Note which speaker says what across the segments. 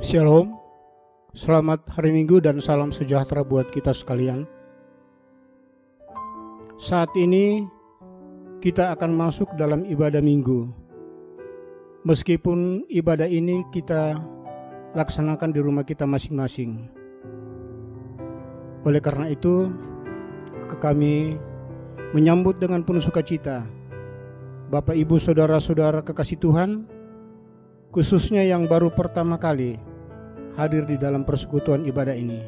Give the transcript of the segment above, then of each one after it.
Speaker 1: Shalom, selamat hari Minggu dan salam sejahtera buat kita sekalian. Saat ini kita akan masuk dalam ibadah Minggu. Meskipun ibadah ini kita laksanakan di rumah kita masing-masing. Oleh karena itu, kami menyambut dengan penuh sukacita Bapak Ibu Saudara-saudara kekasih Tuhan, khususnya yang baru pertama kali hadir di dalam persekutuan ibadah ini.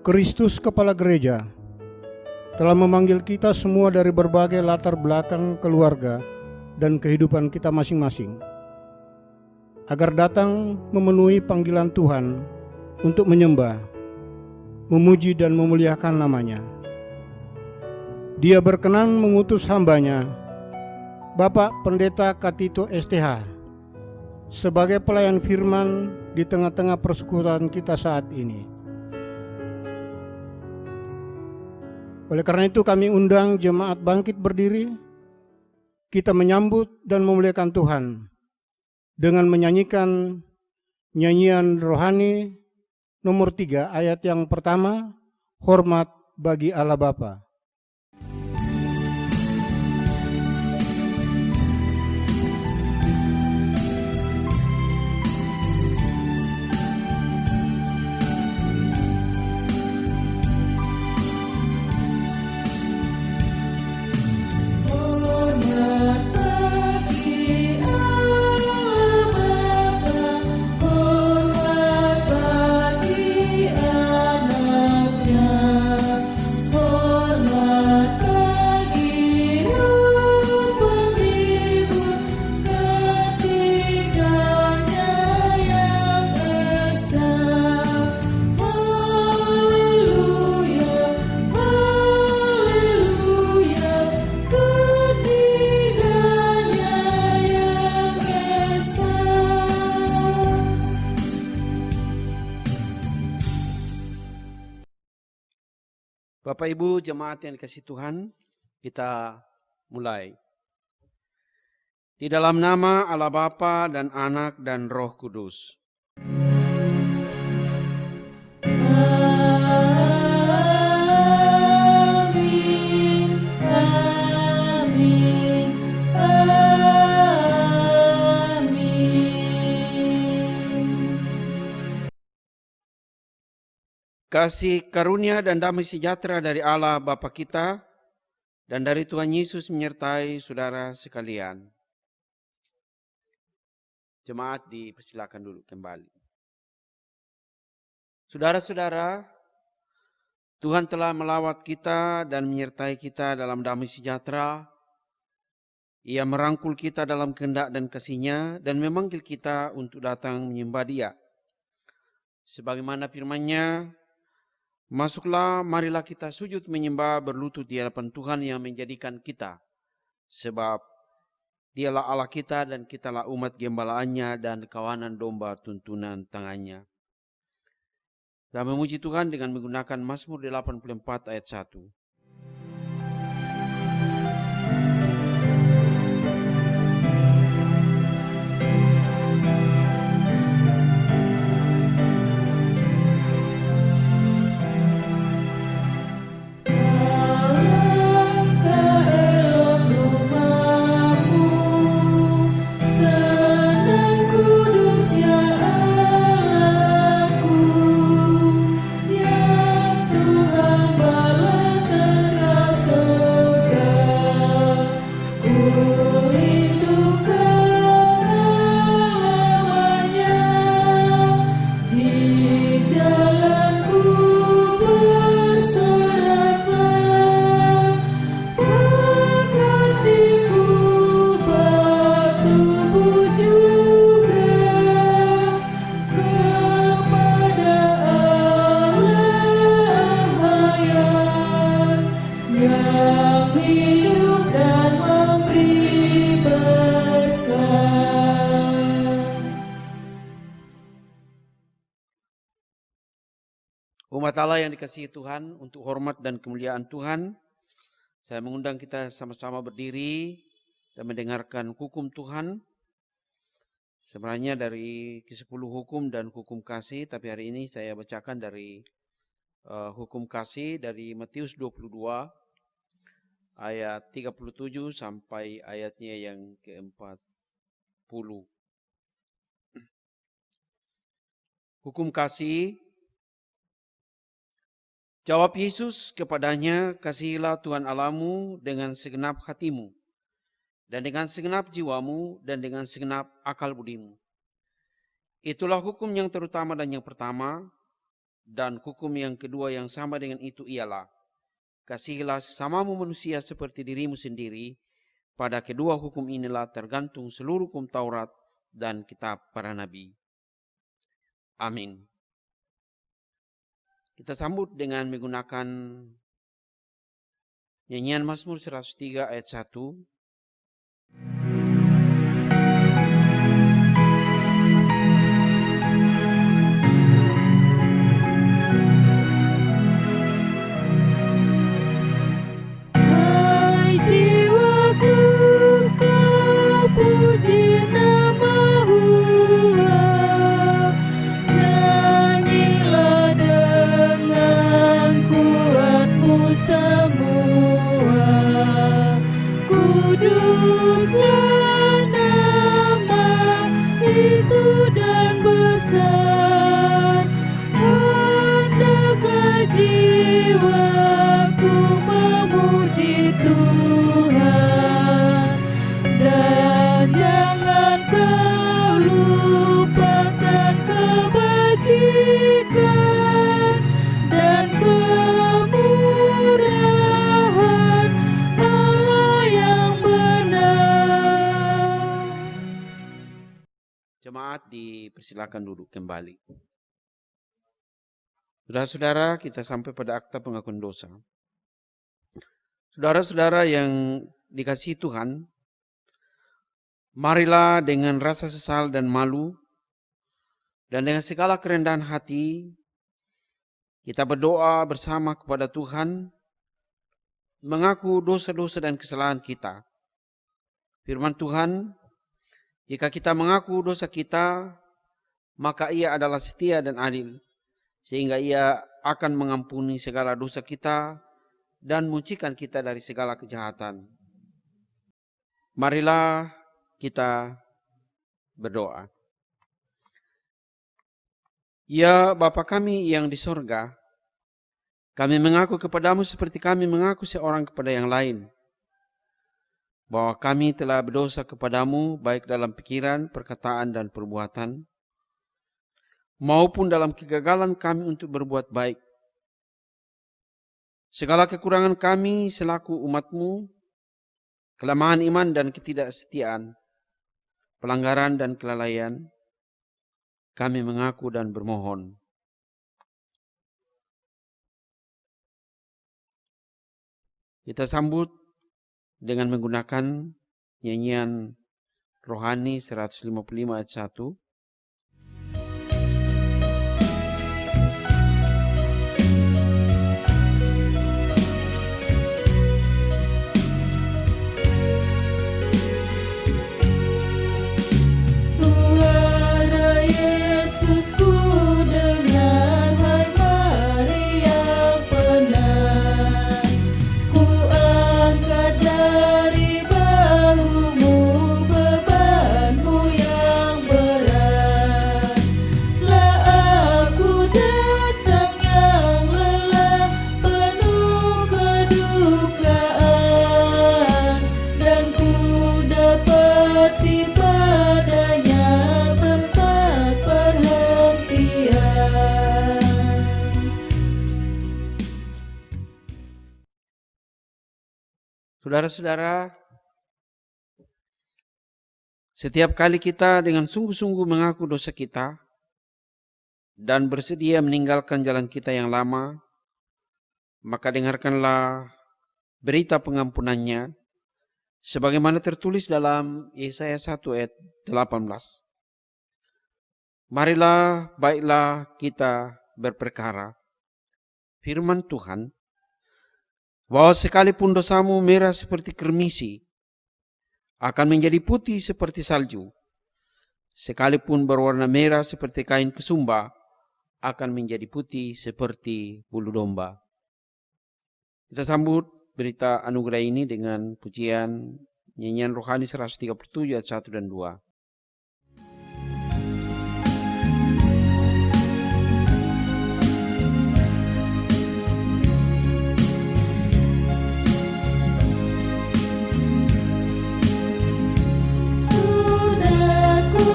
Speaker 1: Kristus Kepala Gereja telah memanggil kita semua dari berbagai latar belakang keluarga dan kehidupan kita masing-masing, agar datang memenuhi panggilan Tuhan untuk menyembah, memuji dan memuliakan namanya. Dia berkenan mengutus hambanya, Bapak Pendeta Katito STH, sebagai pelayan firman di tengah-tengah persekutuan kita saat ini. Oleh karena itu kami undang jemaat bangkit berdiri. Kita menyambut dan memuliakan Tuhan dengan menyanyikan nyanyian rohani nomor 3 ayat yang pertama, hormat bagi Allah Bapa.
Speaker 2: Bapak Ibu jemaat yang dikasihi Tuhan, kita mulai. Di dalam nama Allah Bapa dan Anak dan Roh Kudus.
Speaker 3: Amin, amin, amin.
Speaker 2: Kasih karunia dan damai sejahtera dari Allah Bapa kita dan dari Tuhan Yesus menyertai saudara sekalian. Jemaat dipersilakan dulu kembali. Saudara-saudara, Tuhan telah melawat kita dan menyertai kita dalam damai sejahtera. Ia merangkul kita dalam kehendak dan kasih-Nya dan memanggil kita untuk datang menyembah Dia. Sebagaimana firman-Nya, masuklah, marilah kita sujud menyembah berlutut di hadapan Tuhan yang menjadikan kita. Sebab Dialah Allah kita dan kitalah umat gembalaannya dan kawanan domba tuntunan tangannya. Dan memuji Tuhan dengan menggunakan Mazmur 84 ayat 1. Umat Allah yang dikasihi Tuhan, untuk hormat dan kemuliaan Tuhan, saya mengundang kita sama-sama berdiri dan mendengarkan hukum Tuhan. Sebenarnya dari ke-10 hukum dan hukum kasih, tapi hari ini saya bacakan dari hukum kasih dari Matius 22 ayat 37 sampai ayatnya yang ke-40. Hukum kasih. Jawab Yesus kepadanya, kasihilah Tuhan Allahmu dengan segenap hatimu, dan dengan segenap jiwamu, dan dengan segenap akal budimu. Itulah hukum yang terutama dan yang pertama, dan hukum yang kedua yang sama dengan itu ialah, kasihilah sesamamu manusia seperti dirimu sendiri. Pada kedua hukum inilah tergantung seluruh hukum Taurat dan kitab para nabi. Amin. Kita sambut dengan menggunakan nyanyian Mazmur 103 ayat 1.
Speaker 3: Hai jiwaku, kau puji nama-Hu, nyanyilah dengan kuatmu semua. Kuduslah nama itu dan besar, hendaklah jiwaku memuji Tuhan, dan jangan kau lupakan kebajikan dan kemurahan Allah yang benar.
Speaker 2: Jemaat dipersilakan duduk kembali. Saudara-saudara, kita sampai pada akta pengakuan dosa. Saudara-saudara yang dikasihi Tuhan, marilah dengan rasa sesal dan malu, dan dengan segala kerendahan hati, kita berdoa bersama kepada Tuhan, mengaku dosa-dosa dan kesalahan kita. Firman Tuhan, jika kita mengaku dosa kita, maka Ia adalah setia dan adil, sehingga Ia akan mengampuni segala dosa kita dan mensucikan kita dari segala kejahatan. Marilah kita berdoa. Ya Bapa kami yang di sorga, kami mengaku kepadamu seperti kami mengaku seorang kepada yang lain, bahwa kami telah berdosa kepadamu baik dalam pikiran, perkataan, dan perbuatan, maupun dalam kegagalan kami untuk berbuat baik. Segala kekurangan kami selaku umat-Mu, kelemahan iman dan ketidaksetiaan, pelanggaran dan kelalaian, kami mengaku dan bermohon. Kita sambut dengan menggunakan nyanyian rohani 155 ayat 1.
Speaker 3: Suara Yesus ku dengar, hai Maria penat, ku angkat dari bahumu bebanmu yang berat. Lah aku datang yang lelah, penuh kedukaan, dan ku dapati padanya tempat perhentian.
Speaker 2: Saudara-saudara, setiap kali kita dengan sungguh-sungguh mengaku dosa kita dan bersedia meninggalkan jalan kita yang lama, maka dengarkanlah berita pengampunannya sebagaimana tertulis dalam Yesaya 1 ayat 18. Marilah baiklah kita berperkara, firman Tuhan, bahwa sekalipun dosamu merah seperti kermisi, akan menjadi putih seperti salju. sekalipun berwarna merah seperti kain kesumba, akan menjadi putih seperti bulu domba. Kita sambut berita anugerah ini dengan pujian nyanyian rohani 137 ayat 1 dan 2.
Speaker 3: Sudah ku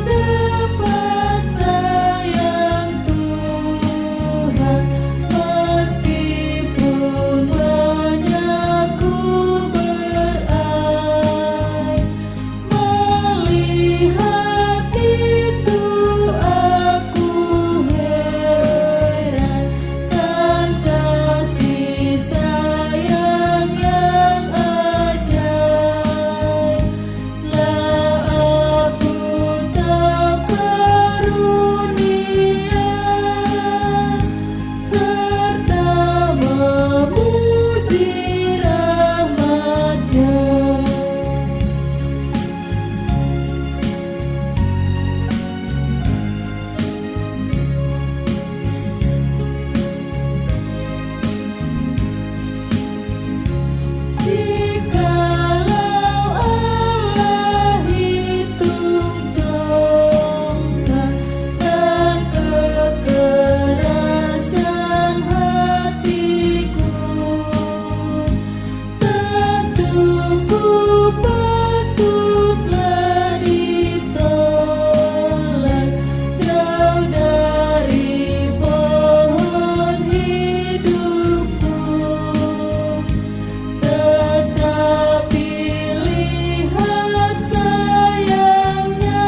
Speaker 3: dapat sayang Tuhan, meskipun banyak ku beraib. Melihat itu aku heran, kan kasih sayang yang ajaib. Lah aku tak karunia serta memuji rahmat-Nya. Jikalau Allah hitung congkak dan kekerasan hatiku, tentu ku patutlah ditolak jauh dari pohon hidupku. Tetapi lihat sayangnya,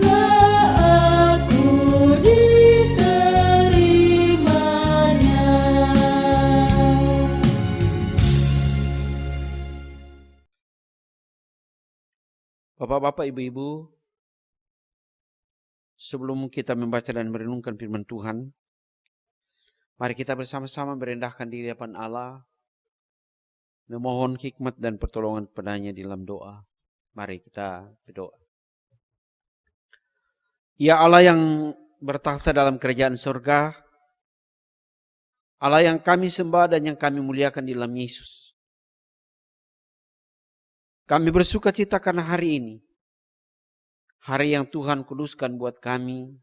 Speaker 3: lah aku diterimanya.
Speaker 2: Bapak-bapak, ibu-ibu, sebelum kita membaca dan merenungkan firman Tuhan, mari kita bersama-sama merendahkan diri hadapan Allah, memohon hikmat dan pertolongan kepadanya di dalam doa. Mari kita berdoa. Ya Allah yang bertakhta dalam kerajaan surga, Allah yang kami sembah dan yang kami muliakan di dalam Yesus. Kami bersuka cita karena hari ini, hari yang Tuhan kuduskan buat kami,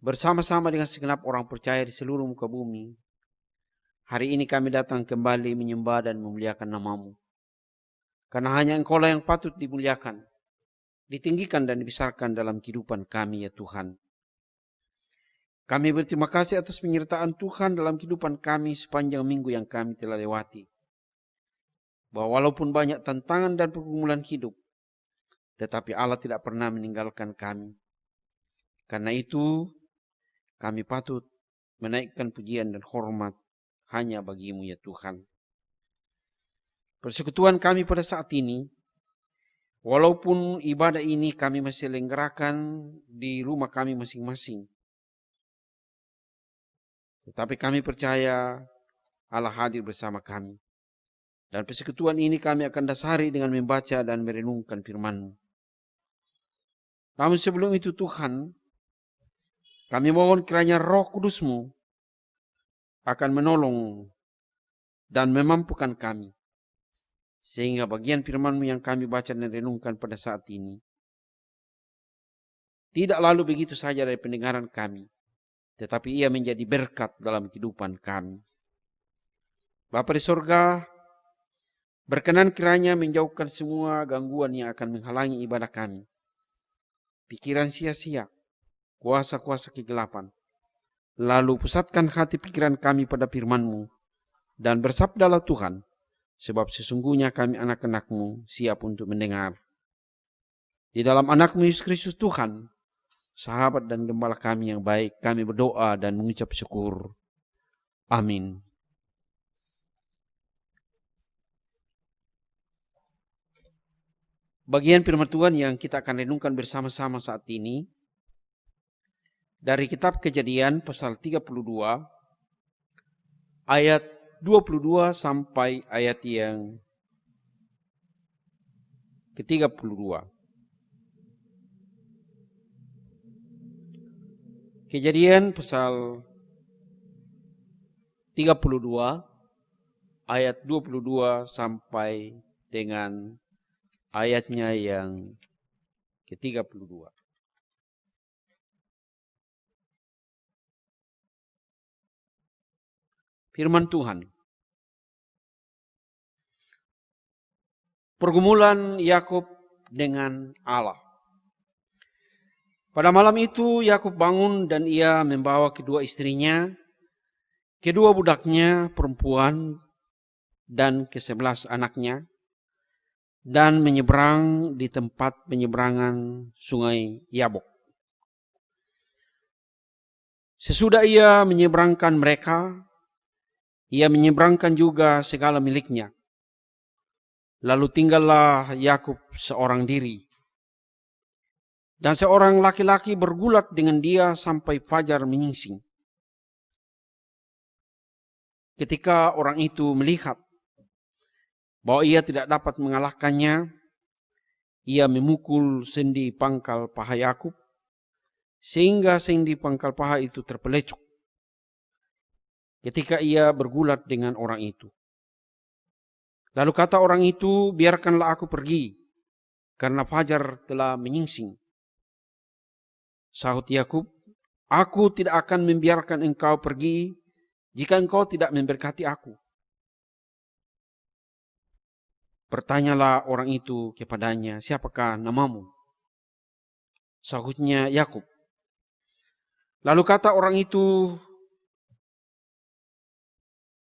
Speaker 2: bersama-sama dengan segenap orang percaya di seluruh muka bumi. Hari ini kami datang kembali menyembah dan memuliakan nama-Mu. Karena hanya Engkau-lah yang patut dimuliakan, ditinggikan dan dibesarkan dalam kehidupan kami ya Tuhan. Kami berterima kasih atas penyertaan Tuhan dalam kehidupan kami sepanjang minggu yang kami telah lewati. Bahwa walaupun banyak tantangan dan pergumulan hidup, tetapi Allah tidak pernah meninggalkan kami. Karena itu, kami patut menaikkan pujian dan hormat hanya bagi-Mu ya Tuhan. Persekutuan kami pada saat ini, walaupun ibadah ini kami masih lenggarakan di rumah kami masing-masing, tetapi kami percaya Allah hadir bersama kami. Dan persekutuan ini kami akan dasari dengan membaca dan merenungkan firman-Mu. Namun sebelum itu Tuhan, kami mohon kiranya Roh Kudus-Mu akan menolong dan memampukan kami. Sehingga bagian firman-Mu yang kami baca dan renungkan pada saat ini tidak lalu begitu saja dari pendengaran kami, tetapi ia menjadi berkat dalam kehidupan kami. Bapa di sorga, berkenan kiranya menjauhkan semua gangguan yang akan menghalangi ibadah kami. Pikiran sia-sia, kuasa-kuasa kegelapan. Lalu pusatkan hati pikiran kami pada firman-Mu. Dan bersabdalah Tuhan, sebab sesungguhnya kami anak-anak-Mu siap untuk mendengar. Di dalam anak-Mu Yesus Kristus Tuhan, sahabat dan gembala kami yang baik, kami berdoa dan mengucap syukur. Amin. Bagian firman Tuhan yang kita akan renungkan bersama-sama saat ini dari kitab Kejadian pasal 32 ayat 22 sampai ayat yang ke-32. Kejadian pasal 32 ayat 22 sampai dengan ayatnya yang ke-32. Firman Tuhan. Pergumulan Yakub dengan Allah. Pada malam itu Yakub bangun dan ia membawa kedua istrinya, kedua budaknya perempuan dan ke-11 anaknya, dan menyeberang di tempat penyeberangan sungai Yabok. Sesudah ia menyeberangkan mereka, ia menyeberangkan juga segala miliknya. Lalu tinggallah Yakub seorang diri. Dan seorang laki-laki bergulat dengan dia sampai fajar menyingsing. Ketika orang itu melihat bahwa ia tidak dapat mengalahkannya, ia memukul sendi pangkal paha Yakub, sehingga sendi pangkal paha itu terpelecok. Ketika ia bergulat dengan orang itu. Lalu kata orang itu, biarkanlah aku pergi, karena fajar telah menyingsing. Sahut Yakub, aku tidak akan membiarkan engkau pergi jika engkau tidak memberkati aku. Bertanyalah orang itu kepadanya, siapakah namamu? Sahutnya Yakub. Lalu kata orang itu,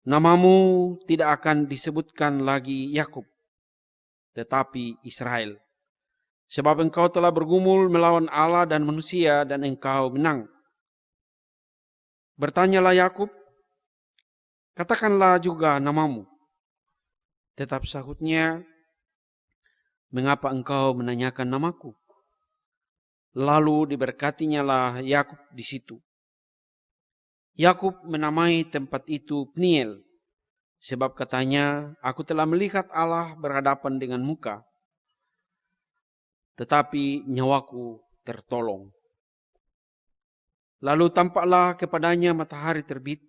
Speaker 2: namamu tidak akan disebutkan lagi Yakub, tetapi Israel. Sebab engkau telah bergumul melawan Allah dan manusia dan engkau menang. Bertanyalah Yakub, katakanlah juga namamu. Tetap sahutnya, mengapa engkau menanyakan namaku? Lalu diberkatinyalah Yakub di situ. Yakub menamai tempat itu Peniel, sebab katanya, aku telah melihat Allah berhadapan dengan muka, tetapi nyawaku tertolong. Lalu tampaklah kepadanya matahari terbit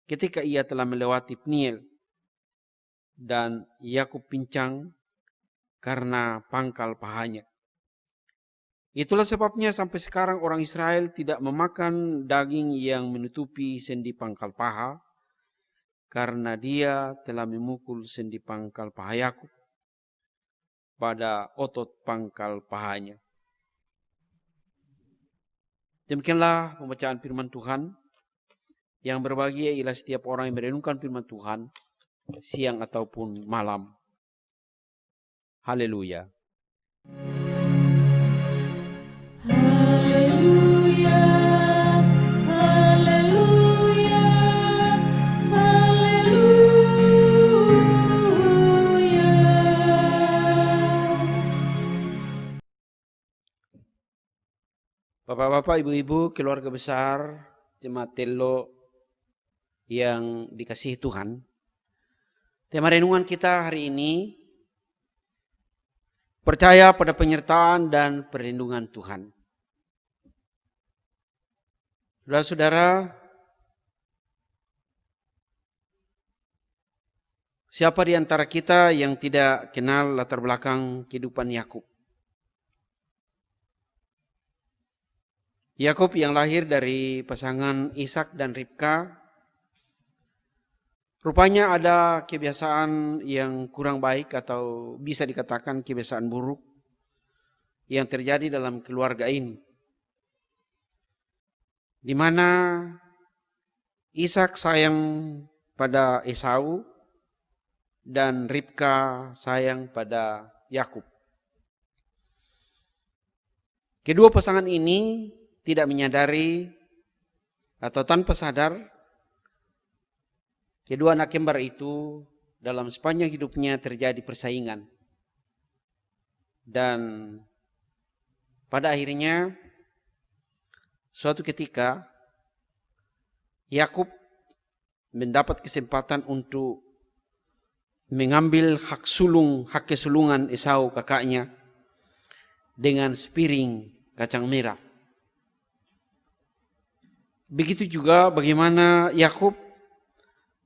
Speaker 2: ketika ia telah melewati Peniel, dan Yakub pincang karena pangkal pahanya. Itulah sebabnya sampai sekarang orang Israel tidak memakan daging yang menutupi sendi pangkal paha, karena dia telah memukul sendi pangkal paha Yakub pada otot pangkal pahanya. Demikianlah pembacaan firman Tuhan. Yang berbahagia ialah setiap orang yang merenungkan firman Tuhan siang ataupun malam. Haleluya.
Speaker 3: Haleluya, haleluya, haleluya.
Speaker 2: Bapak-bapak, ibu-ibu, keluarga besar, jemaat Telo yang dikasihi Tuhan. Tema renungan kita hari ini, percaya pada penyertaan dan perlindungan Tuhan. Saudara-saudara, siapa di antara kita yang tidak kenal latar belakang kehidupan Yakub? Yakub yang lahir dari pasangan Ishak dan Ribka, rupanya ada kebiasaan yang kurang baik atau bisa dikatakan kebiasaan buruk yang terjadi dalam keluarga ini. Di mana Ishak sayang pada Esau dan Ribka sayang pada Yakub. Kedua pasangan ini tidak menyadari atau tanpa sadar kedua anak kembar itu dalam sepanjang hidupnya terjadi persaingan. Dan pada akhirnya suatu ketika Yakub mendapat kesempatan untuk mengambil hak kesulungan Esau kakaknya dengan sepiring kacang merah. Begitu juga bagaimana Yakub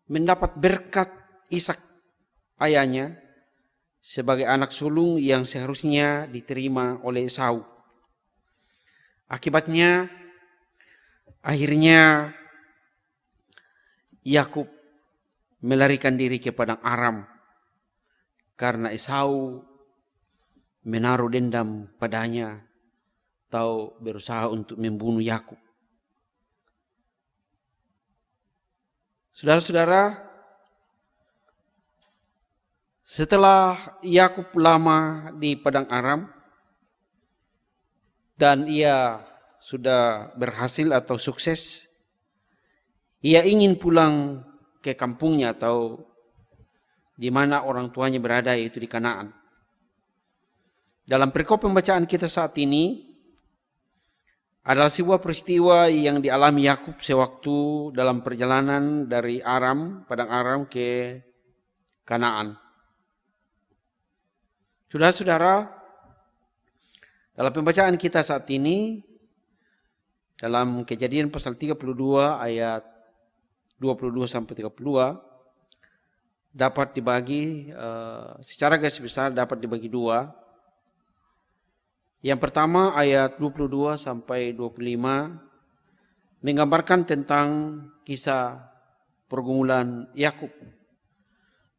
Speaker 2: mendapat berkat Ishak ayahnya sebagai anak sulung yang seharusnya diterima oleh Esau. Akibatnya akhirnya Yakub melarikan diri ke padang Aram karena Esau menaruh dendam padanya atau berusaha untuk membunuh Yakub. Saudara-saudara, setelah Yakub lama di padang Aram dan ia sudah berhasil atau sukses, ia ingin pulang ke kampungnya atau di mana orang tuanya berada, yaitu di Kanaan. Dalam perikop pembacaan kita saat ini adalah sebuah peristiwa yang dialami Yakub sewaktu dalam perjalanan dari padang Aram ke Kanaan. Saudara-saudara, dalam pembacaan kita saat ini, dalam Kejadian pasal 32 ayat 22 sampai 32, dapat dibagi secara garis besar dapat dibagi dua. Yang pertama ayat 22 sampai 25 menggambarkan tentang kisah pergumulan Yakub.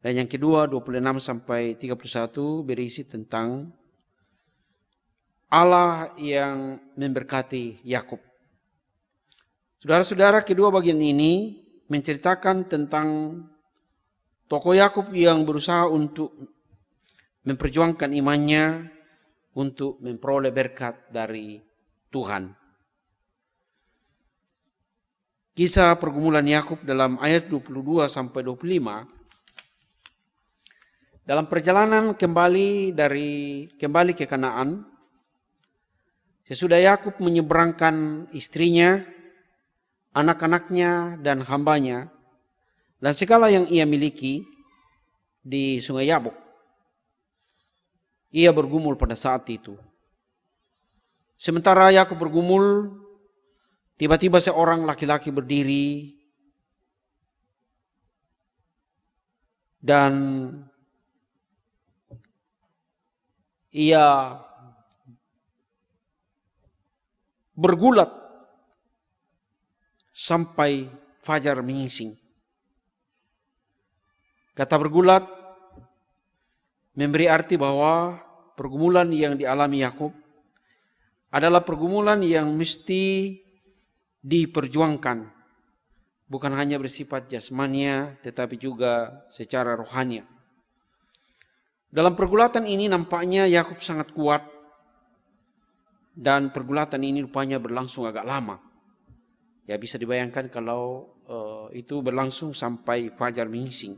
Speaker 2: Dan yang kedua 26 sampai 31 berisi tentang Allah yang memberkati Yakub. Saudara-saudara, kedua bagian ini menceritakan tentang tokoh Yakub yang berusaha untuk memperjuangkan imannya untuk memperoleh berkat dari Tuhan. Kisah pergumulan Yakub dalam ayat 22 sampai 25. Dalam perjalanan kembali ke Kanaan, sesudah Yakub menyeberangkan istrinya, anak-anaknya dan hambanya dan segala yang ia miliki di Sungai Yabok, ia bergumul pada saat itu. Sementara Yakub bergumul, tiba-tiba seorang laki-laki berdiri dan ia bergulat sampai fajar menyingsing. Kata bergulat memberi arti bahwa pergumulan yang dialami Yakub adalah pergumulan yang mesti diperjuangkan, bukan hanya bersifat jasmania tetapi juga secara rohania. Dalam pergulatan ini nampaknya Yakub sangat kuat dan pergulatan ini rupanya berlangsung agak lama. Ya, bisa dibayangkan kalau itu berlangsung sampai fajar menyingsing.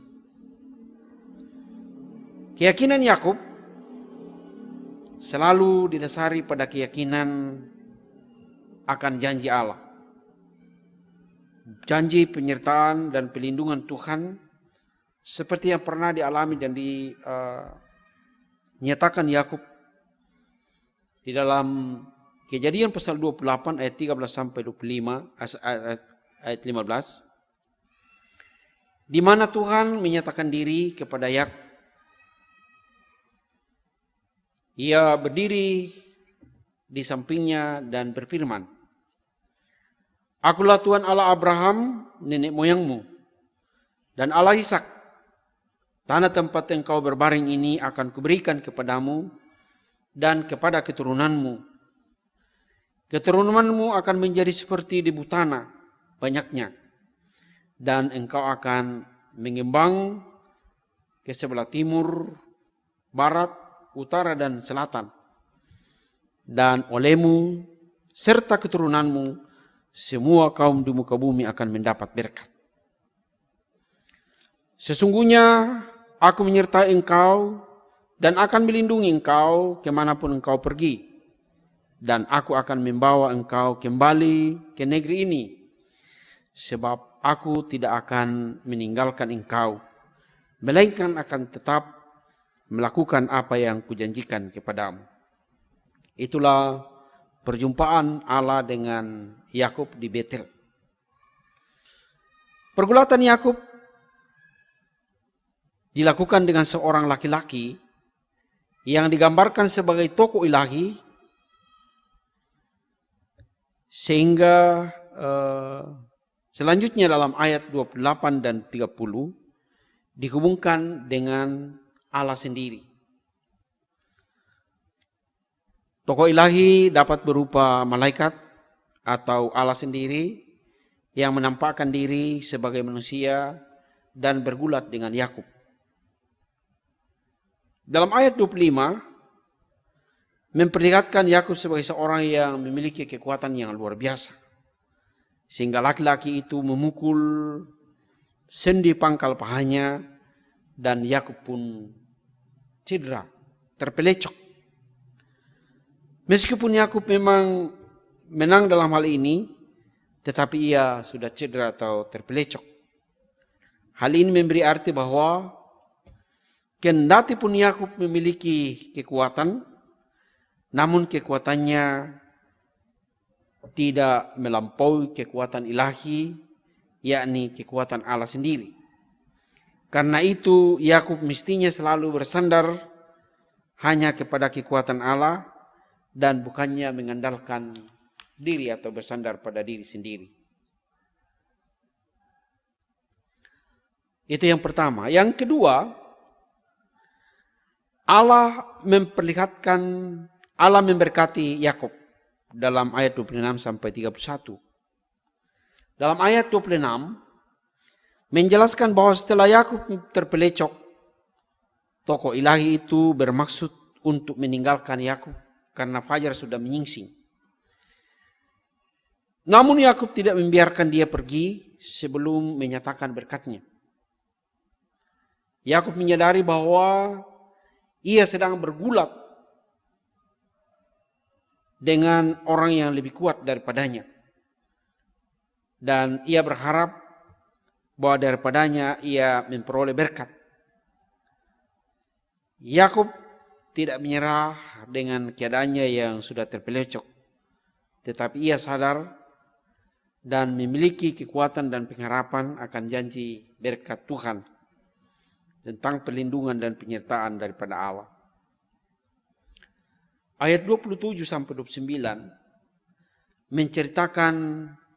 Speaker 2: Keyakinan Yakub selalu didasari pada keyakinan akan janji Allah. Janji penyertaan dan pelindungan Tuhan seperti yang pernah dialami dan dinyatakan Yakub di dalam Kejadian pasal 28 ayat 13 sampai 25 ayat 15, di mana Tuhan menyatakan diri kepada Yakub. Ia berdiri di sampingnya dan berfirman, "Akulah Tuhan Allah Abraham, nenek moyangmu, dan Allah Ishak. Tanah tempat engkau berbaring ini akan kuberikan kepadamu dan kepada keturunanmu. Keturunanmu akan menjadi seperti debu tanah banyaknya, dan engkau akan mengembang ke sebelah timur, barat, utara dan selatan. Dan olehmu serta keturunanmu semua kaum di muka bumi akan mendapat berkat. Sesungguhnya aku menyertai engkau dan akan melindungi engkau kemanapun engkau pergi. Dan aku akan membawa engkau kembali ke negeri ini, sebab aku tidak akan meninggalkan engkau melainkan akan tetap melakukan apa yang kujanjikan kepadamu. Itulah perjumpaan Allah dengan Yakub di Betel. Pergulatan Yakub dilakukan dengan seorang laki-laki yang digambarkan sebagai tokoh ilahi, sehingga selanjutnya dalam ayat 28 dan 30 dihubungkan dengan Allah sendiri. Tokoh ilahi dapat berupa malaikat atau Allah sendiri yang menampakkan diri sebagai manusia dan bergulat dengan Yakub. Dalam ayat 25 memperlihatkan Yakub sebagai seorang yang memiliki kekuatan yang luar biasa, sehingga laki-laki itu memukul sendi pangkal pahanya dan Yakub pun cedera, terpelecok. Meskipun Yakub memang menang dalam hal ini, tetapi ia sudah cedera atau terpelecok. Hal ini memberi arti bahwa kendati pun Yakub memiliki kekuatan, namun kekuatannya tidak melampaui kekuatan ilahi, yakni kekuatan Allah sendiri. Karena itu Yakub mestinya selalu bersandar hanya kepada kekuatan Allah dan bukannya mengandalkan diri atau bersandar pada diri sendiri. Itu yang pertama. Yang kedua, Allah memberkati Yakub dalam ayat 26 sampai 31. Dalam ayat 26 menjelaskan bahwa setelah Yakub terpelecok, tokoh ilahi itu bermaksud untuk meninggalkan Yakub karena fajar sudah menyingsing. Namun Yakub tidak membiarkan dia pergi sebelum menyatakan berkatnya. Yakub menyadari bahwa ia sedang bergulat dengan orang yang lebih kuat daripadanya. Dan ia berharap bahwa daripadanya ia memperoleh berkat. Yakub tidak menyerah dengan keadaannya yang sudah terpelecok, tetapi ia sadar dan memiliki kekuatan dan pengharapan akan janji berkat Tuhan tentang perlindungan dan penyertaan daripada Allah. Ayat 27 sampai 29 menceritakan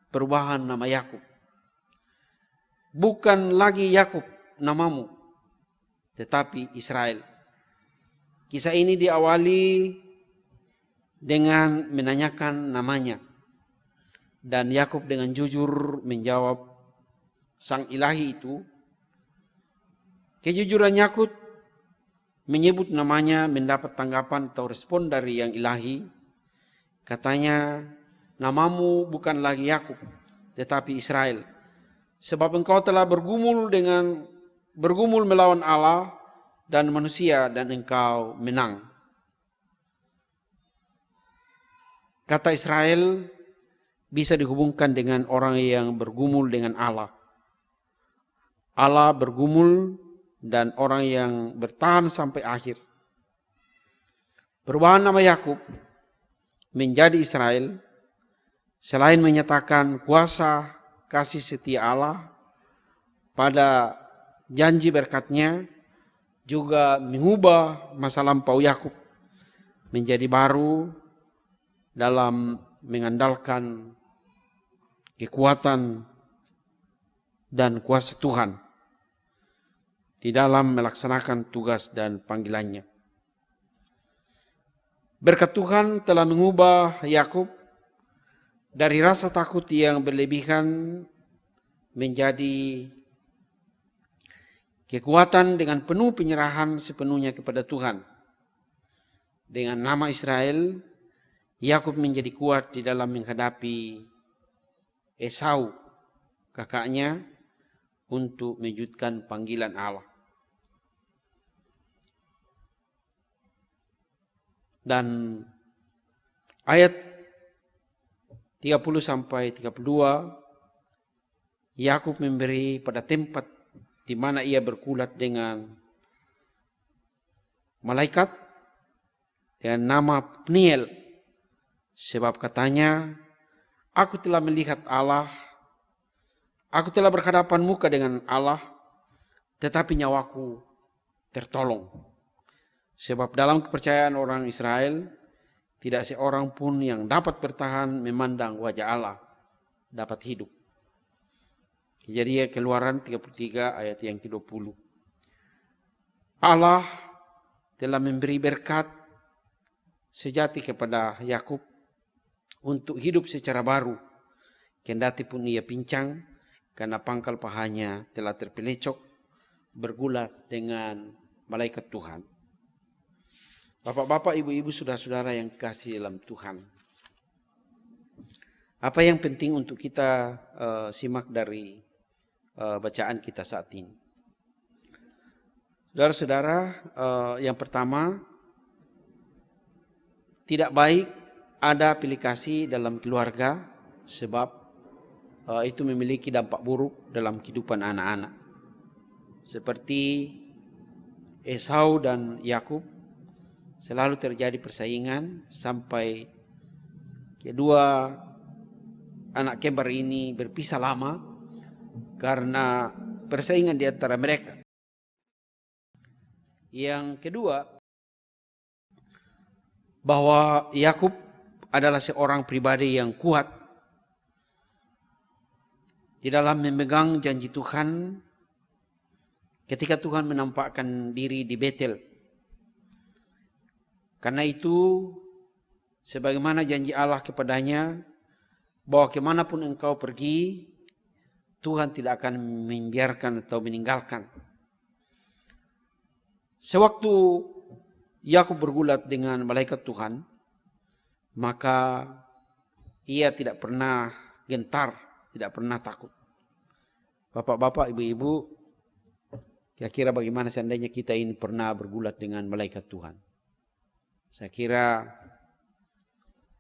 Speaker 2: perubahan nama Yakub. Bukan lagi Yakub namamu, tetapi Israel. Kisah ini diawali dengan menanyakan namanya. Dan Yakub dengan jujur menjawab sang ilahi itu. Kejujuran Yakub menyebut namanya mendapat tanggapan atau respon dari yang ilahi. Katanya, namamu bukan lagi Yakub, tetapi Israel. Sebab engkau telah bergumul melawan Allah dan manusia dan engkau menang. Kata Israel bisa dihubungkan dengan orang yang bergumul dengan Allah. Allah bergumul dan orang yang bertahan sampai akhir. Perubahan nama Yakub menjadi Israel selain menyatakan kuasa kasih setia Allah pada janji berkatnya, juga mengubah masa lampau Yakub menjadi baru dalam mengandalkan kekuatan dan kuasa Tuhan di dalam melaksanakan tugas dan panggilannya. Berkat Tuhan telah mengubah Yakub dari rasa takut yang berlebihan menjadi kekuatan dengan penuh penyerahan sepenuhnya kepada Tuhan. Dengan nama Israel, Yakub menjadi kuat di dalam menghadapi Esau, kakaknya, untuk mewujudkan panggilan Allah. Dan ayat 30 sampai 32, Yakub memberi pada tempat di mana ia bergulat dengan malaikat dengan nama Pniel, sebab katanya, aku telah melihat Allah, aku telah berhadapan muka dengan Allah, tetapi nyawaku tertolong. Sebab dalam kepercayaan orang Israel, tidak seorang pun yang dapat bertahan memandang wajah Allah dapat hidup. Kejadian Keluaran 33 ayat yang ke-20. Allah telah memberi berkat sejati kepada Yakub untuk hidup secara baru. Kendati pun ia pincang karena pangkal pahanya telah terpelecok bergulat dengan malaikat Tuhan. Bapak-bapak, ibu-ibu, saudara-saudara yang kasih dalam Tuhan. Apa yang penting untuk kita simak dari bacaan kita saat ini? Saudara-saudara, yang pertama, tidak baik ada aplikasi dalam keluarga sebab itu memiliki dampak buruk dalam kehidupan anak-anak. Seperti Esau dan Yakub, selalu terjadi persaingan sampai kedua anak kembar ini berpisah lama karena persaingan di antara mereka. Yang kedua, bahwa Yakub adalah seorang pribadi yang kuat di dalam memegang janji Tuhan ketika Tuhan menampakkan diri di Betel. Karena itu, sebagaimana janji Allah kepadanya, bahwa kemanapun engkau pergi, Tuhan tidak akan membiarkan atau meninggalkan. Sewaktu Yakub bergulat dengan malaikat Tuhan, maka ia tidak pernah gentar, tidak pernah takut. Bapak-bapak, ibu-ibu, kira-kira bagaimana seandainya kita ini pernah bergulat dengan malaikat Tuhan? Saya kira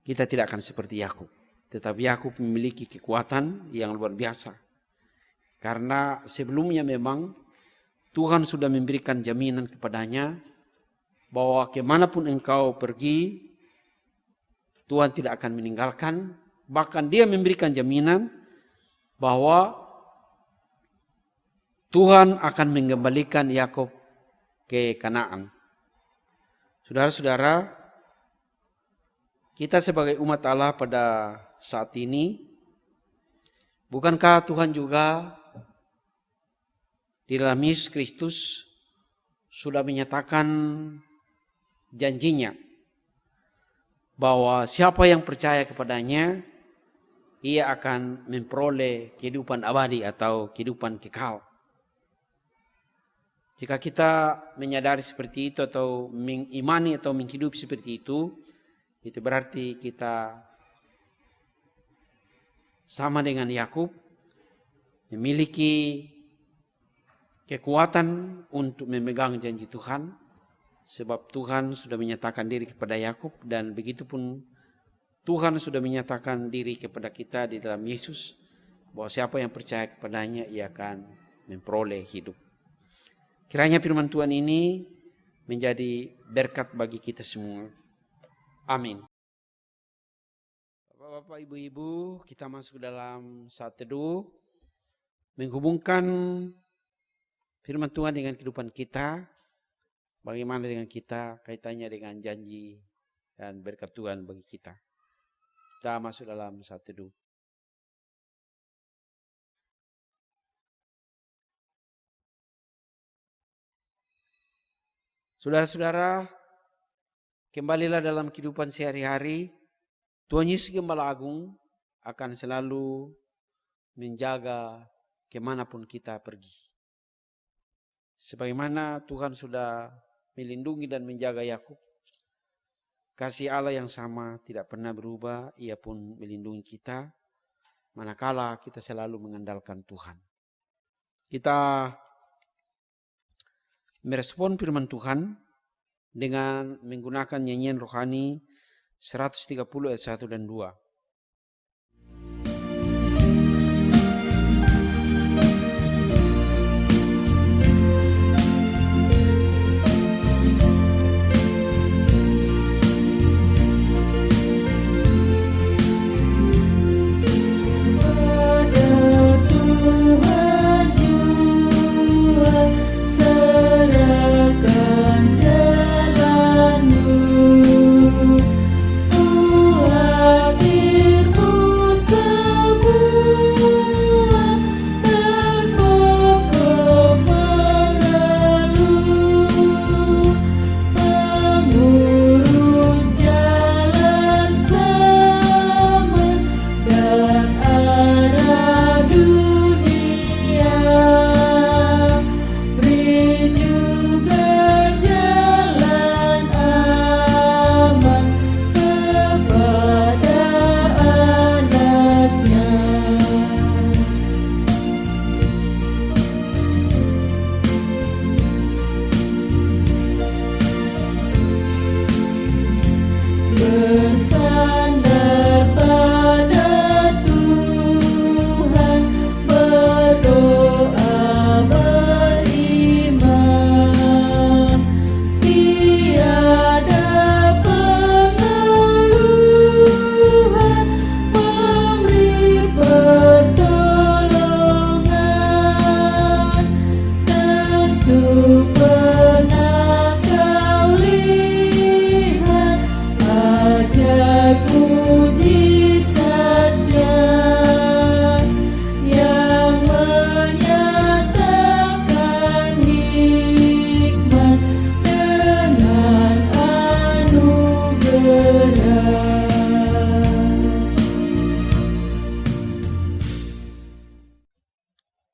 Speaker 2: kita tidak akan seperti Yakub. Tetapi Yakub memiliki kekuatan yang luar biasa. Karena sebelumnya memang Tuhan sudah memberikan jaminan kepadanya bahwa kemanapun engkau pergi, Tuhan tidak akan meninggalkan. Bahkan dia memberikan jaminan bahwa Tuhan akan mengembalikan Yakub ke Kanaan. Saudara-saudara, kita sebagai umat Allah pada saat ini, bukankah Tuhan juga di dalam Yesus Kristus sudah menyatakan janjinya bahwa siapa yang percaya kepadanya, ia akan memperoleh kehidupan abadi atau kehidupan kekal. Jika kita menyadari seperti itu atau mengimani atau menghidup seperti itu berarti kita sama dengan Yakub, memiliki kekuatan untuk memegang janji Tuhan, sebab Tuhan sudah menyatakan diri kepada Yakub, dan begitupun Tuhan sudah menyatakan diri kepada kita di dalam Yesus, bahwa siapa yang percaya kepadanya ia akan memperoleh hidup. Kiranya firman Tuhan ini menjadi berkat bagi kita semua. Amin. Bapak-bapak, ibu-ibu, kita masuk dalam saat teduh, menghubungkan firman Tuhan dengan kehidupan kita. Bagaimana dengan kita, kaitannya dengan janji dan berkat Tuhan bagi kita. Kita masuk dalam saat teduh. Saudara-saudara, kembalilah dalam kehidupan sehari-hari. Tuhan Yesus Gembala Agung akan selalu menjaga kemanapun kita pergi. Sebagaimana Tuhan sudah melindungi dan menjaga Yakub, kasih Allah yang sama tidak pernah berubah. Ia pun melindungi kita manakala kita selalu mengandalkan Tuhan. Kita merespon firman Tuhan dengan menggunakan nyanyian rohani 130 ayat 1 dan 2.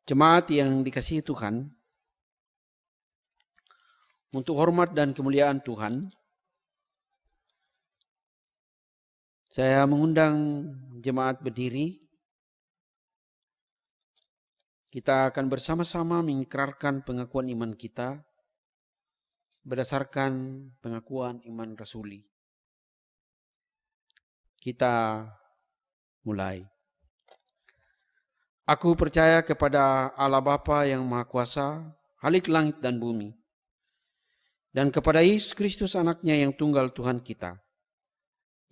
Speaker 2: Jemaat yang dikasihi Tuhan, untuk hormat dan kemuliaan Tuhan, saya mengundang jemaat berdiri. Kita akan bersama-sama mengikrarkan pengakuan iman kita berdasarkan pengakuan iman rasuli. Kita mulai. Aku percaya kepada Allah Bapa yang Maha Kuasa, Khalik langit dan bumi, dan kepada Yesus Kristus anaknya yang tunggal Tuhan kita,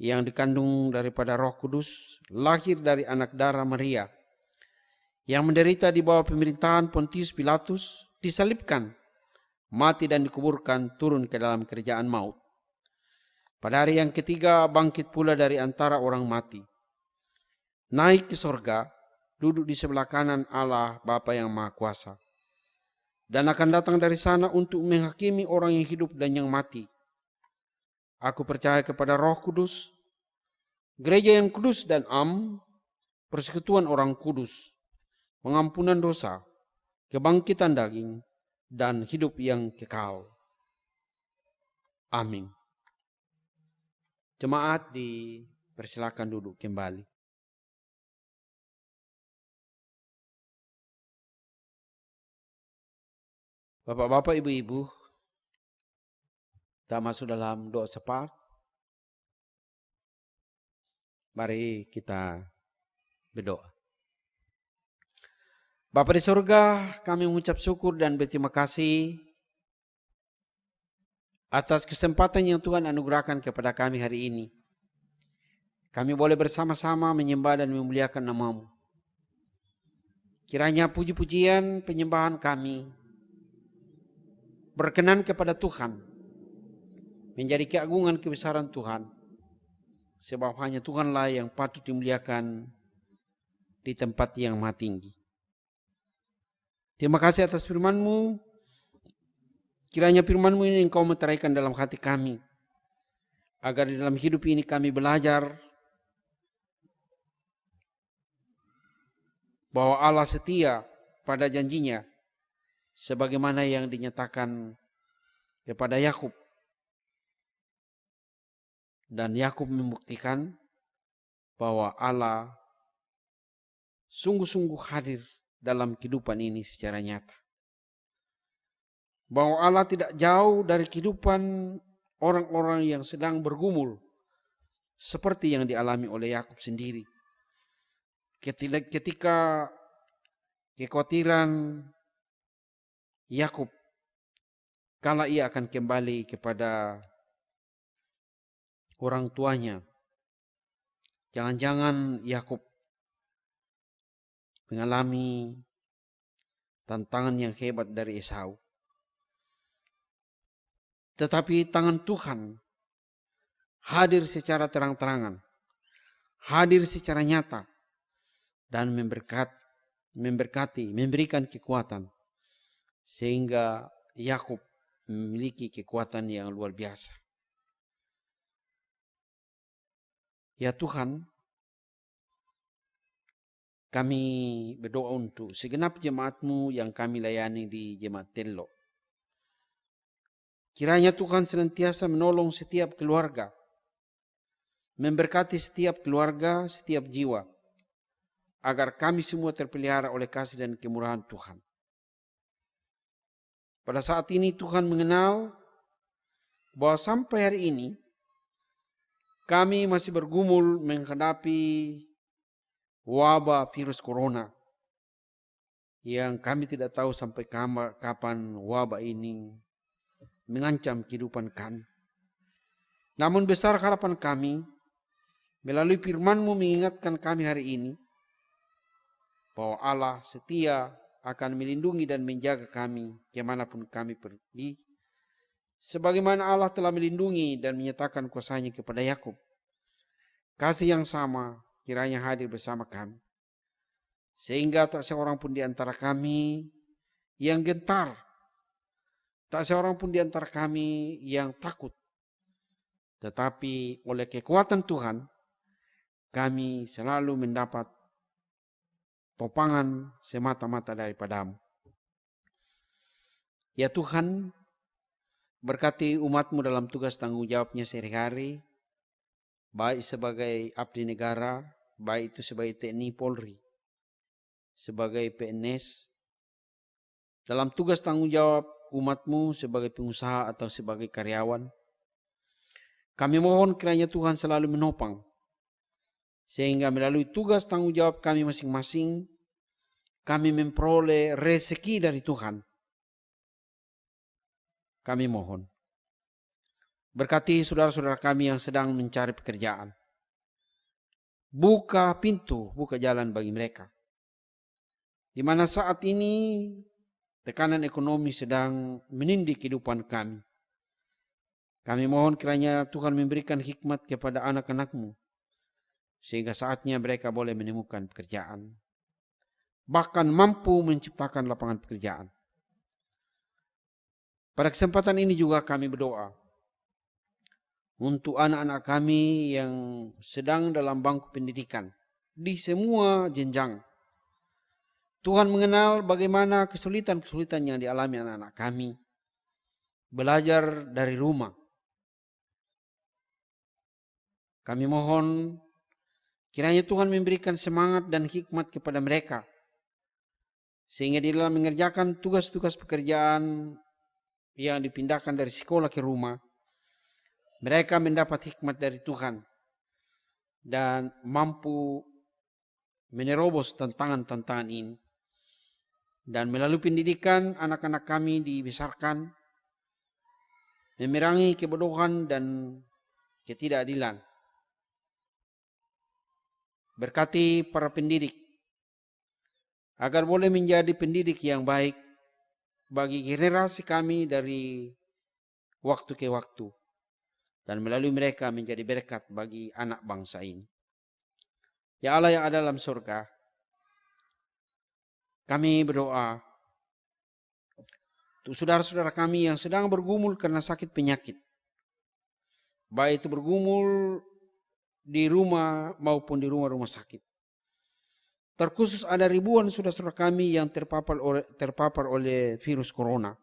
Speaker 2: yang dikandung daripada Roh Kudus, lahir dari anak darah Maria, yang menderita di bawah pemerintahan Pontius Pilatus, disalibkan, mati dan dikuburkan, turun ke dalam kerajaan maut. Pada hari yang ketiga bangkit pula dari antara orang mati, naik ke sorga, duduk di sebelah kanan Allah Bapa yang Maha Kuasa, dan akan datang dari sana untuk menghakimi orang yang hidup dan yang mati. Aku percaya kepada Roh Kudus, gereja yang kudus dan persekutuan orang kudus, pengampunan dosa, kebangkitan daging, dan hidup yang kekal. Amin. Jemaat dipersilakan duduk kembali. Bapak-bapak, ibu-ibu, kita masuk dalam doa syafaat. Mari kita berdoa. Bapa di surga, kami mengucap syukur dan berterima kasih atas kesempatan yang Tuhan anugerahkan kepada kami hari ini. Kami boleh bersama-sama menyembah dan memuliakan nama-Mu. Kiranya puji-pujian penyembahan kami berkenan kepada Tuhan, menjadi keagungan kebesaran Tuhan, sebab hanya Tuhanlah yang patut dimuliakan di tempat yang maha tinggi. Terima kasih atas firman-Mu. Kiranya firman-Mu ini Engkau meteraikan dalam hati kami, agar di dalam hidup ini kami belajar bahwa Allah setia pada janjinya, sebagaimana yang dinyatakan kepada Yakub. Dan Yakub membuktikan bahwa Allah sungguh-sungguh hadir dalam kehidupan ini secara nyata. Bahwa Allah tidak jauh dari kehidupan orang-orang yang sedang bergumul, seperti yang dialami oleh Yakub sendiri. Ketika kekhawatiran Yakub kala ia akan kembali kepada orang tuanya, jangan-jangan Yakub mengalami tantangan yang hebat dari Esau. Tetapi tangan Tuhan hadir secara terang-terangan, hadir secara nyata, dan memberkati, memberikan kekuatan, sehingga Yakub memiliki kekuatan yang luar biasa. Ya Tuhan, kami berdoa untuk segenap jemaat-Mu yang kami layani di Jemaat Tello. Kiranya Tuhan senantiasa menolong setiap keluarga, memberkati setiap keluarga, setiap jiwa, agar kami semua terpelihara oleh kasih dan kemurahan Tuhan. Pada saat ini Tuhan mengenal bahwa sampai hari ini kami masih bergumul menghadapi wabah virus corona yang kami tidak tahu sampai kapan wabah ini mengancam kehidupan kami. Namun besar harapan kami melalui firman-Mu mengingatkan kami hari ini bahwa Allah setia akan melindungi dan menjaga kami kemanapun kami pergi, sebagaimana Allah telah melindungi dan menyatakan kuasa-Nya kepada Yakub. Kasih yang sama kiranya hadir bersama kami, sehingga tak seorang pun di antara kami yang gentar, tak seorang pun di antara kami yang takut, tetapi oleh kekuatan Tuhan kami selalu mendapat topangan semata-mata daripada-Mu. Ya Tuhan, berkati umat-Mu dalam tugas tanggung jawabnya sehari-hari, baik sebagai abdi negara, baik itu sebagai TNI Polri, sebagai PNS, dalam tugas tanggung jawab umat-Mu sebagai pengusaha atau sebagai karyawan. Kami mohon kiranya Tuhan selalu menopang, sehingga melalui tugas tanggung jawab kami masing-masing, kami memperoleh rezeki dari Tuhan. Kami mohon, berkati saudara-saudara kami yang sedang mencari pekerjaan. Buka pintu, buka jalan bagi mereka. Di mana saat ini tekanan ekonomi sedang menindih kehidupan kami. Kami mohon kiranya Tuhan memberikan hikmat kepada anak-anak-Mu, sehingga saatnya mereka boleh menemukan pekerjaan, bahkan mampu menciptakan lapangan pekerjaan. Pada kesempatan ini juga kami berdoa untuk anak-anak kami yang sedang dalam bangku pendidikan di semua jenjang. Tuhan mengenal bagaimana kesulitan-kesulitan yang dialami anak-anak kami belajar dari rumah. Kami mohon kiranya Tuhan memberikan semangat dan hikmat kepada mereka, sehingga di dalam mengerjakan tugas-tugas pekerjaan yang dipindahkan dari sekolah ke rumah, mereka mendapat hikmat dari Tuhan dan mampu menerobos tantangan-tantangan ini. Dan melalui pendidikan, anak-anak kami dibesarkan memerangi kebodohan dan ketidakadilan. Berkati para pendidik agar boleh menjadi pendidik yang baik bagi generasi kami dari waktu ke waktu, dan melalui mereka menjadi berkat bagi anak bangsa ini. Ya Allah yang ada dalam surga, kami berdoa untuk saudara-saudara kami yang sedang bergumul karena sakit penyakit, baik itu bergumul di rumah maupun di rumah-rumah sakit. Terkhusus ada ribuan saudara-saudara kami yang terpapar oleh virus corona.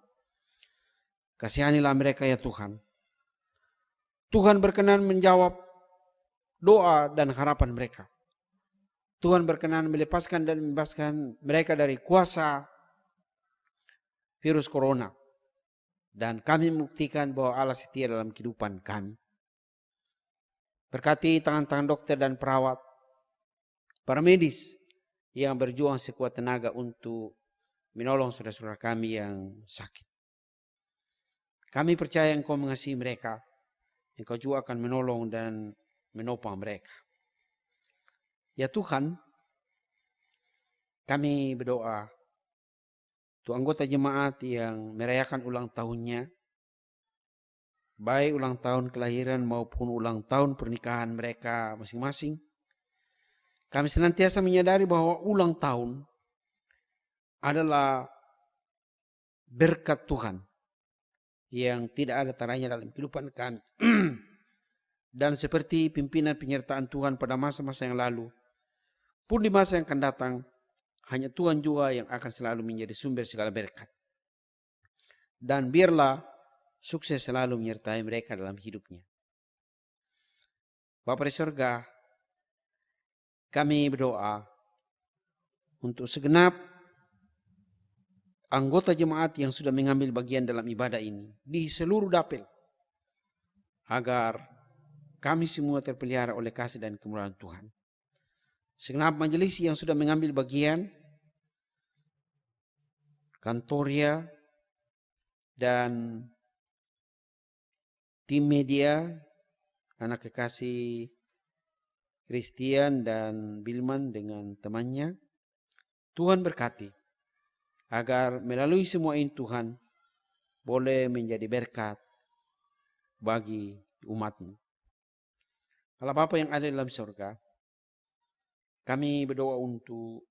Speaker 2: Kasihanilah mereka ya Tuhan. Tuhan berkenan menjawab doa dan harapan mereka. Tuhan berkenan melepaskan dan membebaskan mereka dari kuasa virus corona. Dan kami membuktikan bahwa Allah setia dalam kehidupan kami. Berkati tangan-tangan dokter dan perawat, para medis yang berjuang sekuat tenaga untuk menolong saudara-saudara kami yang sakit. Kami percaya Engkau mengasihi mereka, Engkau juga akan menolong dan menopang mereka. Ya Tuhan, kami berdoa untuk anggota jemaat yang merayakan ulang tahunnya, baik ulang tahun kelahiran maupun ulang tahun pernikahan mereka masing-masing. Kami senantiasa menyadari bahwa ulang tahun adalah berkat Tuhan yang tidak ada taranya dalam kehidupan kami. Dan seperti pimpinan penyertaan Tuhan pada masa-masa yang lalu, pun di masa yang akan datang, hanya Tuhan juga yang akan selalu menjadi sumber segala berkat. Dan biarlah sukses selalu menyertai mereka dalam hidupnya. Bapa di surga, kami berdoa untuk segenap anggota jemaat yang sudah mengambil bagian dalam ibadah ini di seluruh dapil, agar kami semua terpelihara oleh kasih dan kemurahan Tuhan. Segenap majelis yang sudah mengambil bagian, kantoria dan tim media, anak kekasih Christian dan Bilman dengan temannya, Tuhan berkati agar melalui semua ini Tuhan boleh menjadi berkat bagi umat-Mu. Allah Bapa yang ada dalam surga, kami berdoa untuk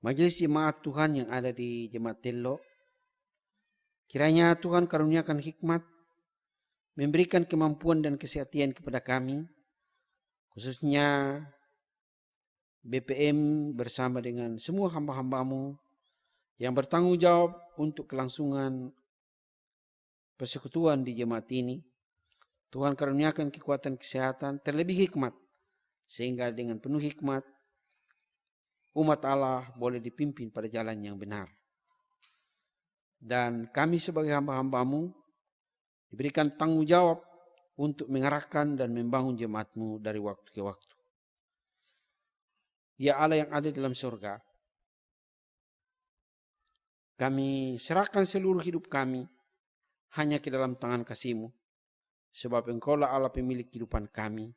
Speaker 2: majelis jemaat Tuhan yang ada di Jemaat Tello. Kiranya Tuhan karuniakan hikmat, memberikan kemampuan dan kesehatan kepada kami, khususnya BPM bersama dengan semua hamba-hambamu yang bertanggung jawab untuk kelangsungan persekutuan di jemaat ini. Tuhan karuniakan kekuatan kesehatan, terlebih hikmat, sehingga dengan penuh hikmat umat Allah boleh dipimpin pada jalan yang benar. Dan kami sebagai hamba-hambamu diberikan tanggung jawab untuk mengarahkan dan membangun jemaatmu dari waktu ke waktu. Ya Allah yang ada dalam surga, kami serahkan seluruh hidup kami hanya ke dalam tangan kasih-Mu, sebab Engkaulah Allah pemilik kehidupan kami.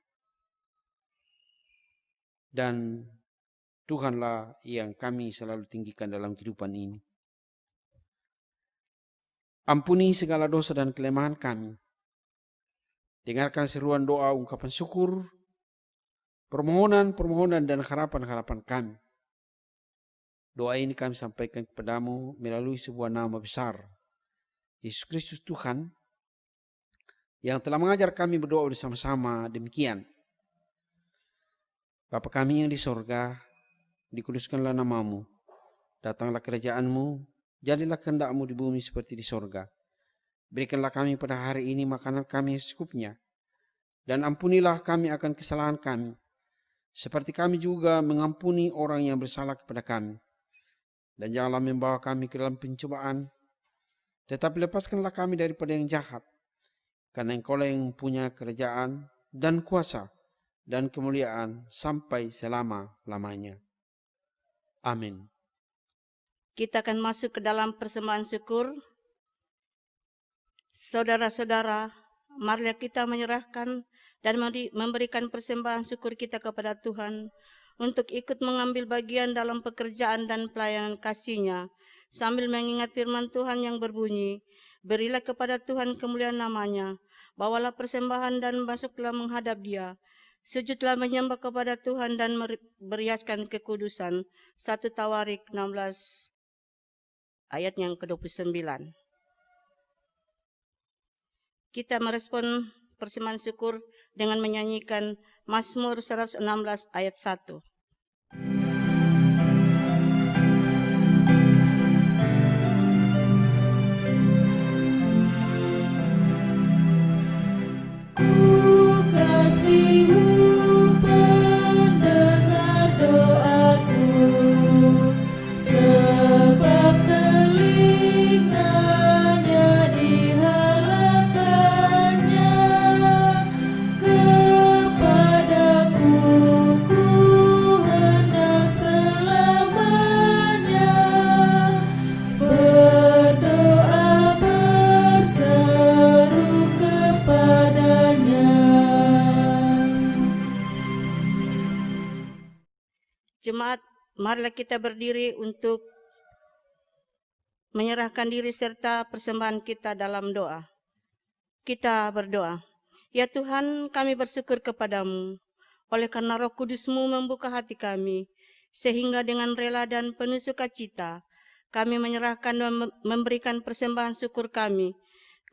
Speaker 2: Dan Tuhanlah yang kami selalu tinggikan dalam kehidupan ini. Ampuni segala dosa dan kelemahan kami. Dengarkan seruan doa, ungkapan syukur, permohonan dan harapan-harapan kami. Doa ini kami sampaikan kepadamu melalui sebuah nama besar, Yesus Kristus Tuhan, yang telah mengajar kami berdoa bersama-sama demikian. Bapa kami yang di sorga, dikuduskanlah namamu, datanglah kerajaanmu, jadilah kehendak-Mu di bumi seperti di sorga. Berikanlah kami pada hari ini makanan kami yang secukupnya, dan ampunilah kami akan kesalahan kami, seperti kami juga mengampuni orang yang bersalah kepada kami. Dan janganlah membawa kami ke dalam pencobaan, tetapi lepaskanlah kami daripada yang jahat, karena Engkaulah yang punya kerajaan dan kuasa dan kemuliaan sampai selama-lamanya. Amin.
Speaker 4: Kita akan masuk ke dalam persembahan syukur. Saudara-saudara, marilah kita menyerahkan dan memberikan persembahan syukur kita kepada Tuhan untuk ikut mengambil bagian dalam pekerjaan dan pelayanan kasih-Nya, sambil mengingat firman Tuhan yang berbunyi, berilah kepada Tuhan kemuliaan namanya, bawalah persembahan dan masuklah menghadap Dia. Sujudlah menyembah kepada Tuhan dan beriaskan kekudusan. 1 Tawarik 16 ayat yang ke-29. Kita merespon persembahan syukur dengan menyanyikan Mazmur 116 ayat 1.
Speaker 3: Pendengar doaku, sebab telinganya dihalangkannya kepadaku, ku hendak selamanya berdoa berseru kepadanya.
Speaker 4: Jemaat, marilah kita berdiri untuk menyerahkan diri serta persembahan kita dalam doa. Kita berdoa. Ya Tuhan, kami bersyukur kepadamu, oleh karena Roh Kudus-Mu membuka hati kami, sehingga dengan rela dan penuh sukacita, kami menyerahkan dan memberikan persembahan syukur kami.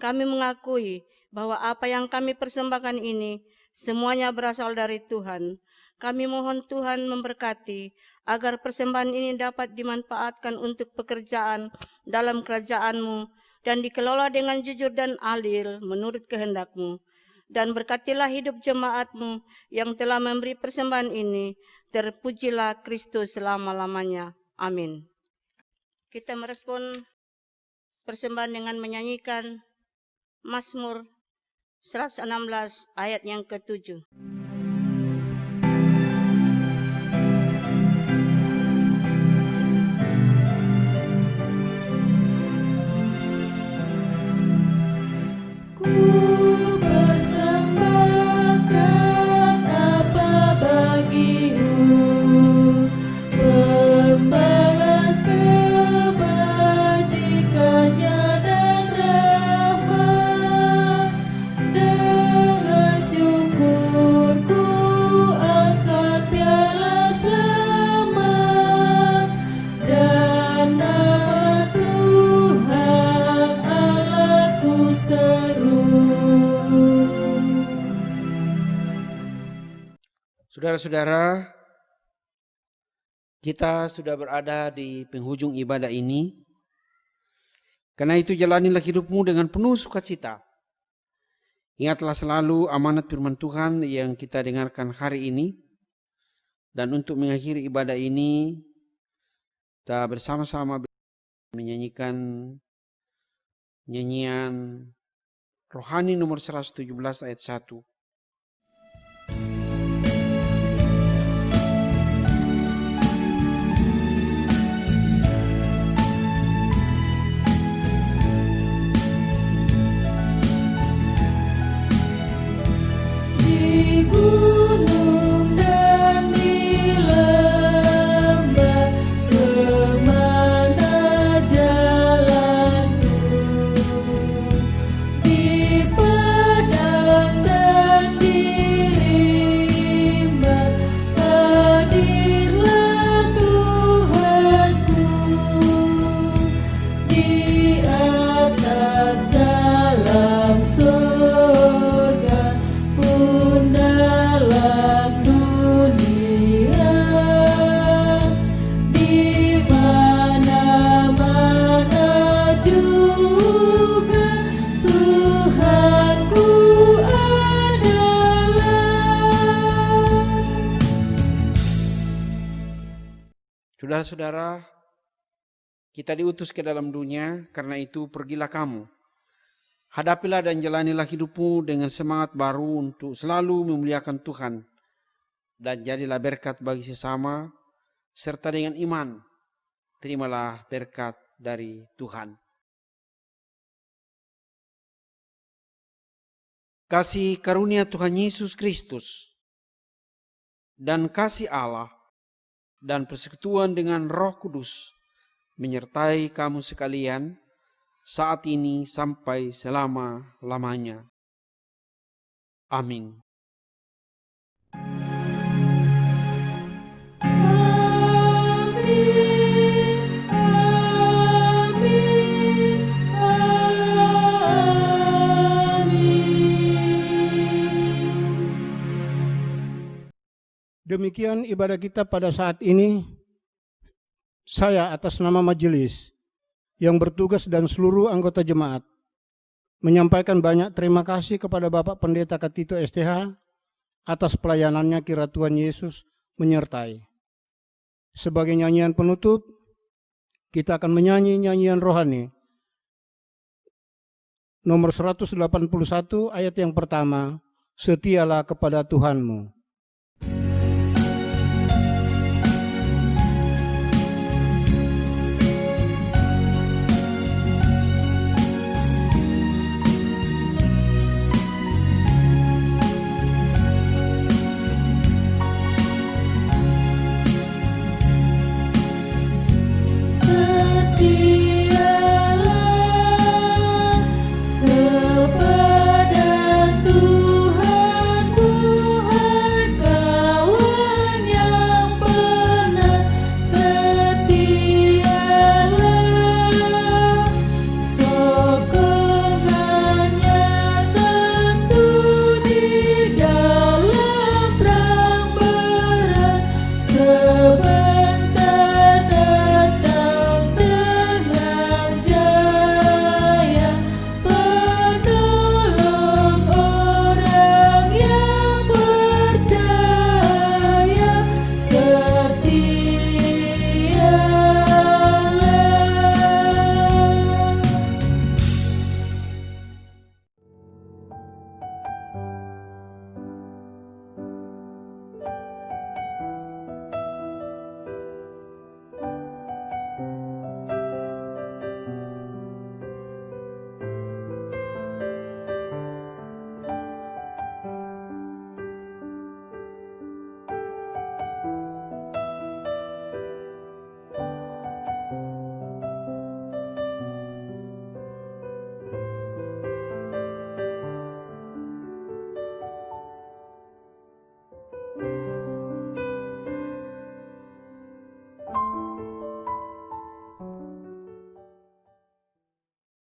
Speaker 4: Kami mengakui bahwa apa yang kami persembahkan ini, semuanya berasal dari Tuhan. Kami mohon Tuhan memberkati agar persembahan ini dapat dimanfaatkan untuk pekerjaan dalam kerajaan-Mu dan dikelola dengan jujur dan adil menurut kehendak-Mu. Dan berkatilah hidup jemaat-Mu yang telah memberi persembahan ini. Terpujilah Kristus selama-lamanya. Amin. Kita merespon persembahan dengan menyanyikan Mazmur 116 ayat yang ke-7.
Speaker 3: Persembahkan apa bagimu, membalas kebajikannya dan rahmat. Dengan syukur ku angkat piala selamat, dan nama Tuhan Allahku seru.
Speaker 2: Saudara-saudara, Kita sudah berada di penghujung ibadah ini. Karena itu jalanilah hidupmu dengan penuh sukacita. Ingatlah selalu amanat firman Tuhan yang kita dengarkan hari ini. Dan untuk mengakhiri ibadah ini, kita bersama-sama menyanyikan nyanyian rohani nomor 117 ayat 1.
Speaker 3: Di gunung dan di lembah, kemana jalanku? Di padang dan di rimba, hadirlah Tuhanku. Di atas dalam surga pun dalam dunia, di mana-mana juga Tuhanku adalah.
Speaker 2: Saudara-saudara, kita diutus ke dalam dunia, karena itu pergilah kamu. Hadapilah dan jalanilah hidupmu dengan semangat baru untuk selalu memuliakan Tuhan. Dan jadilah berkat bagi sesama, serta dengan iman, terimalah berkat dari Tuhan. Kasih karunia Tuhan Yesus Kristus, dan kasih Allah, dan persekutuan dengan Roh Kudus, menyertai kamu sekalian, saat ini sampai selama-lamanya. Amin.
Speaker 3: Amin, amin, amin.
Speaker 1: Demikian ibadah kita pada saat ini. Saya atas nama majelis yang bertugas dan seluruh anggota jemaat menyampaikan banyak terima kasih kepada Bapak Pendeta Katito STH atas pelayanannya, kiranya Tuhan Yesus menyertai. Sebagai nyanyian penutup, kita akan menyanyi nyanyian rohani nomor 181 ayat yang pertama, setialah kepada Tuhanmu.